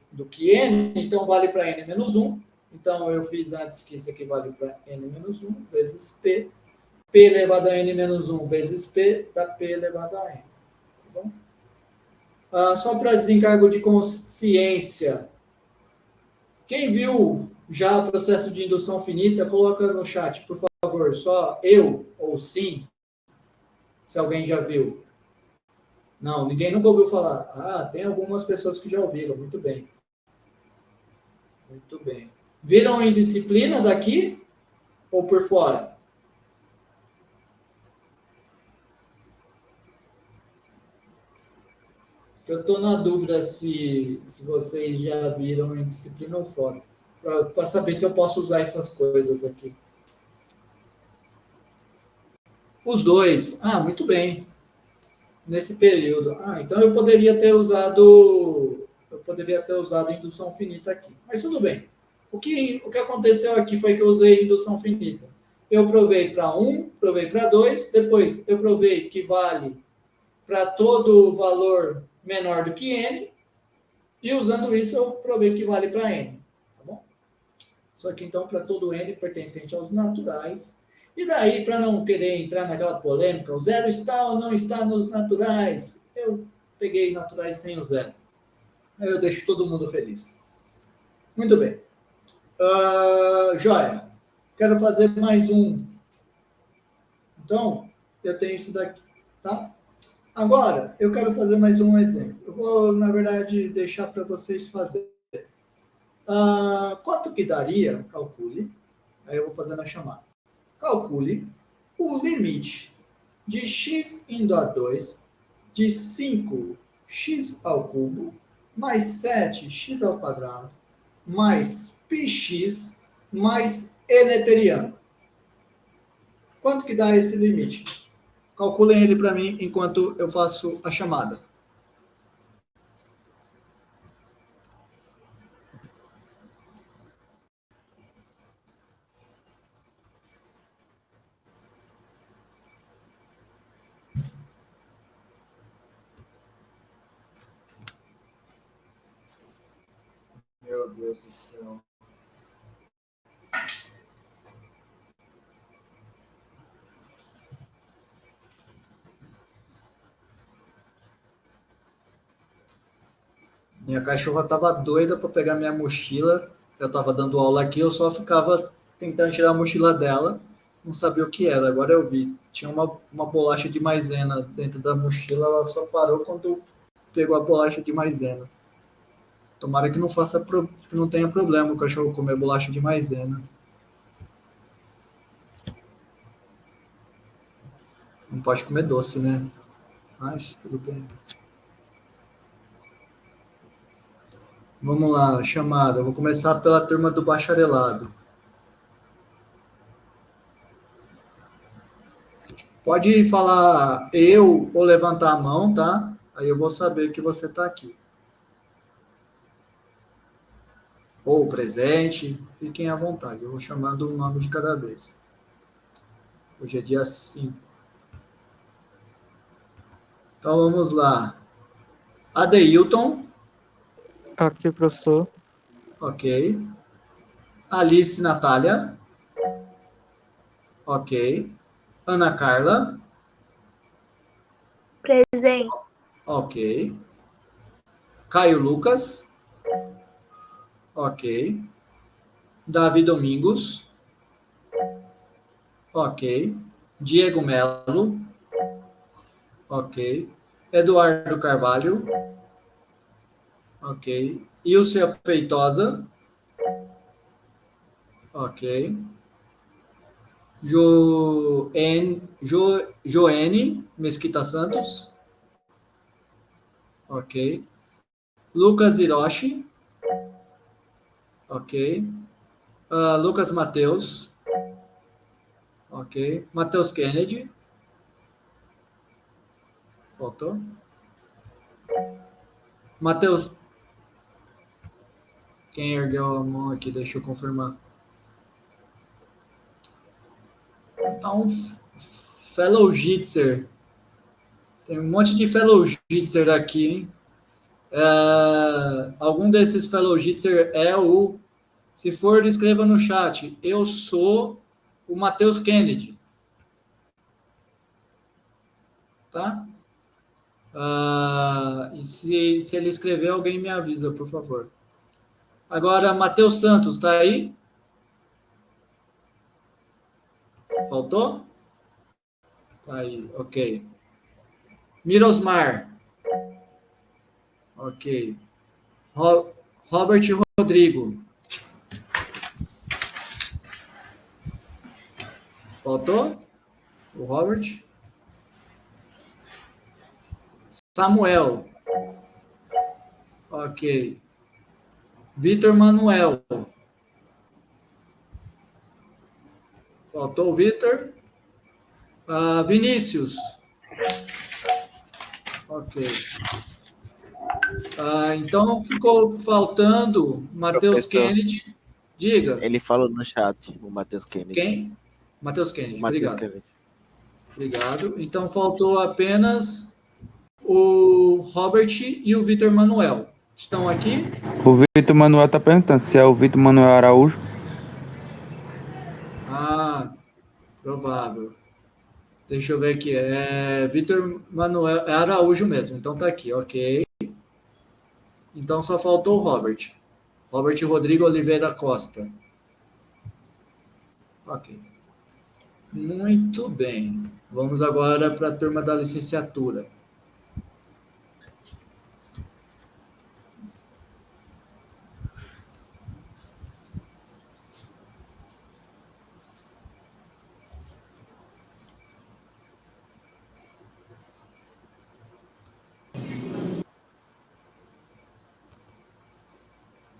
n, então vale para n menos 1. Então, eu fiz antes que isso aqui vale para n menos 1 vezes p. P elevado a n menos 1 vezes p dá p elevado a n. Tá bom? Só para desencargo de consciência. Quem viu já o processo de indução finita, coloca no chat, por favor. Só eu ou sim, se alguém já viu. Não, ninguém nunca ouviu falar. Tem algumas pessoas que já ouviram. Muito bem. Muito bem. Viram em disciplina daqui ou por fora? Eu estou na dúvida se vocês já viram em disciplina ou fora. Para saber se eu posso usar essas coisas aqui. Os dois. Ah, muito bem. Nesse período. Ah, então eu poderia ter usado indução finita aqui. Mas tudo bem. O que aconteceu aqui foi que eu usei indução finita. Eu provei para 1, provei para 2, depois eu provei que vale para todo valor menor do que n, e usando isso eu provei que vale para n. Tá bom? Isso aqui então para todo n pertencente aos naturais. E daí, para não querer entrar naquela polêmica, o zero está ou não está nos naturais, eu peguei naturais sem o zero. Aí eu deixo todo mundo feliz. Muito bem. Joia. Quero fazer mais um. Então, eu tenho isso daqui, tá? Agora, eu quero fazer mais um exemplo. Eu vou, na verdade, deixar para vocês fazerem. Quanto que daria, calcule, aí eu vou fazendo a chamada. Calcule o limite de x indo a 2 de 5x ao cubo mais 7x ao quadrado mais πx mais e neperiano. Quanto que dá esse limite? Calculem ele para mim enquanto eu faço a chamada. Meu Deus do céu. Minha cachorra estava doida para pegar minha mochila. Eu estava dando aula aqui, eu só ficava tentando tirar a mochila dela. Não sabia o que era, agora eu vi. Tinha uma bolacha de maisena dentro da mochila, ela só parou quando pegou a bolacha de maisena. Tomara que que não tenha problema o cachorro comer bolacha de maisena. Não pode comer doce, né? Mas tudo bem. Vamos lá, chamada. Eu vou começar pela turma do bacharelado. Pode falar eu ou levantar a mão, tá? Aí eu vou saber que você está aqui. Ou presente, fiquem à vontade. Eu vou chamando um nome de cada vez. Hoje é dia 5. Então vamos lá. Adeilton. Aqui, professor. Ok. Alice Natália. Ok. Ana Carla. Presente. Ok. Caio Lucas. Ok. Davi Domingos. Ok. Diego Melo. Ok. Eduardo Carvalho. Ok. Ilcia Feitosa. Ok. Joene Mesquita Santos. Ok. Lucas Hiroshi. Ok. Lucas Mateus. Ok. Mateus Kennedy. Faltou. Mateus. Quem ergueu a mão aqui? Deixa eu confirmar. Tá um fellow jitzer. Tem um monte de fellow jitzer aqui, hein? Algum desses fellow jitzer é o... Se for, escreva no chat. Eu sou o Mateus Kennedy. Tá? E se ele escrever, alguém me avisa, por favor. Agora, Matheus Santos, tá aí? Faltou? Tá aí, ok. Mirosmar. Ok. Robert Rodrigo. Faltou? O Robert. Samuel. Ok. Vitor Manuel. Faltou o Vitor. Vinícius. Ok. Então ficou faltando Matheus Professor. Kennedy. Diga. Ele falou no chat, o Matheus Kennedy. Quem? Matheus O Kennedy. Matheus Obrigado. Kennedy. Obrigado. Então faltou apenas o Robert e o Vitor Manuel. Estão aqui? O Vitor Manuel tá perguntando se é o Vitor Manuel Araújo. Provável. Deixa eu ver aqui. É Vitor Manuel. É Araújo mesmo. Então tá aqui, ok. Então só faltou o Robert. Robert Rodrigo Oliveira Costa. Ok. Muito bem. Vamos agora para a turma da licenciatura.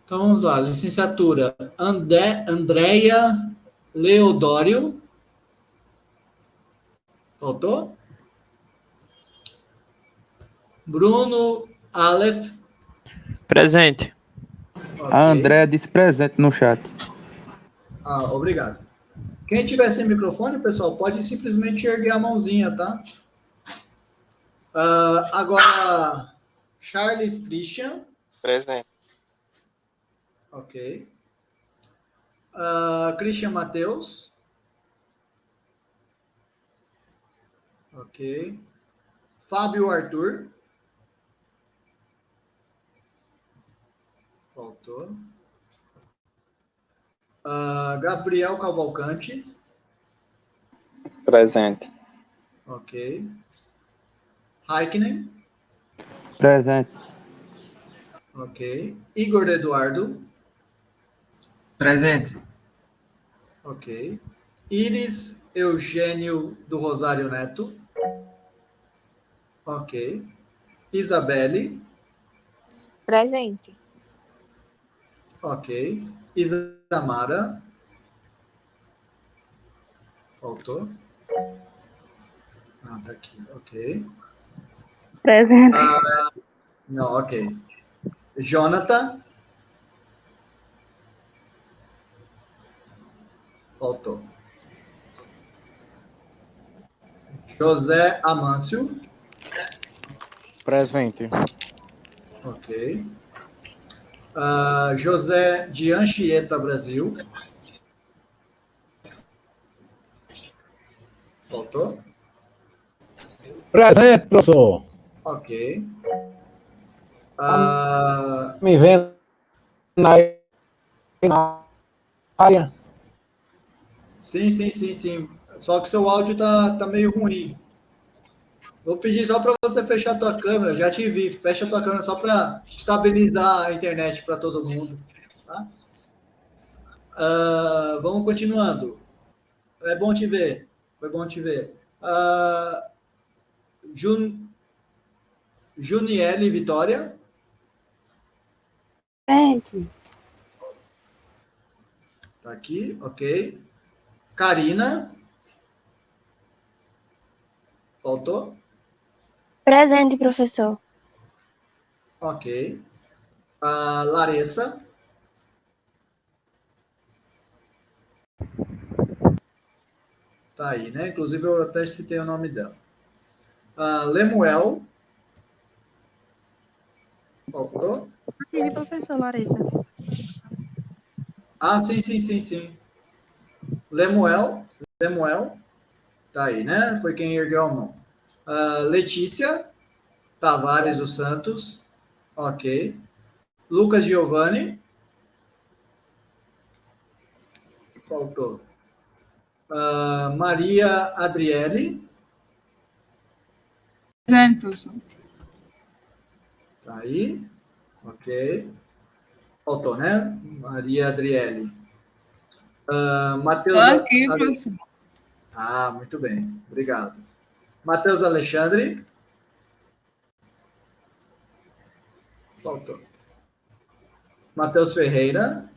Então vamos lá, licenciatura Andréia Leodório. Faltou? Bruno Aleph. Presente. Ok. A Andréa disse presente no chat. Obrigado. Quem tiver sem microfone, pessoal, pode simplesmente erguer a mãozinha, tá? Agora, Charles Christian. Presente. Ok. Christian Matheus. Ok. Fábio Arthur. Faltou. Gabriel Cavalcante. Presente. Ok. Heikkinen. Presente. Ok. Igor Eduardo. Presente. Ok. Iris Eugênio do Rosário Neto. Ok. Isabelle. Presente. Ok. Isamara. Faltou. Tá aqui. Ok. Presente. Não, ok. Jonathan. Faltou. José Amâncio. Presente. Ok. José de Anchieta Brasil. Faltou? Presente, professor. Ok. Me vendo na área. Sim. Só que seu áudio tá meio ruim. Vou pedir só para você fechar a tua câmera. Já te vi. Fecha a tua câmera só para estabilizar a internet para todo mundo. Tá? Vamos continuando. É bom te ver. Foi bom te ver. Juniele Vitória. Presente. Tá aqui, ok. Karina. Faltou? Presente, professor. Ok. Larissa. Tá aí, né? Inclusive, eu até citei o nome dela. Lemuel. Faltou? Aqui, professor Larissa. Sim. Lemuel. Tá aí, né? Foi quem ergueu a mão. Letícia Tavares dos Santos. Ok. Lucas Giovanni. Faltou. Maria Adriele. Presente, professor. Tá aí. Ok. Faltou, né? Maria Adriele. Matheus. Tô aqui, professor. Muito bem. Obrigado. Matheus Alexandre. Faltou. Matheus Ferreira.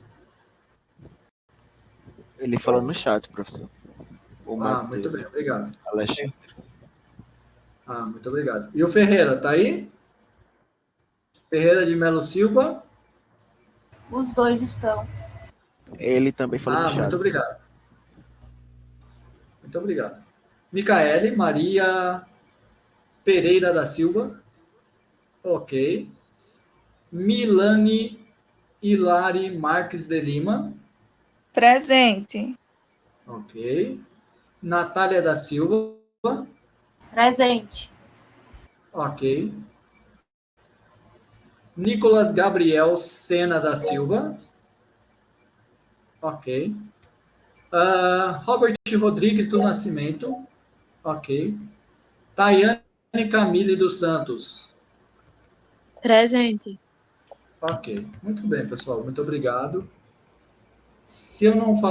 Ele falou no chat, professor. O Muito Matheus. bem, obrigado. Alexandre. Muito obrigado. E o Ferreira, tá aí? Ferreira de Melo Silva. Os dois estão. Ele também falou no chat. Muito obrigado. Muito obrigado. Micaele Maria Pereira da Silva. Ok. Milane Hilari Marques de Lima. Presente. Ok. Natália da Silva. Presente. Ok. Nicolas Gabriel Sena da Silva. Ok. Robert Rodrigues do Nascimento. Ok. Tayane Camille dos Santos. Presente. Ok. Muito bem, pessoal. Muito obrigado. Se eu não falar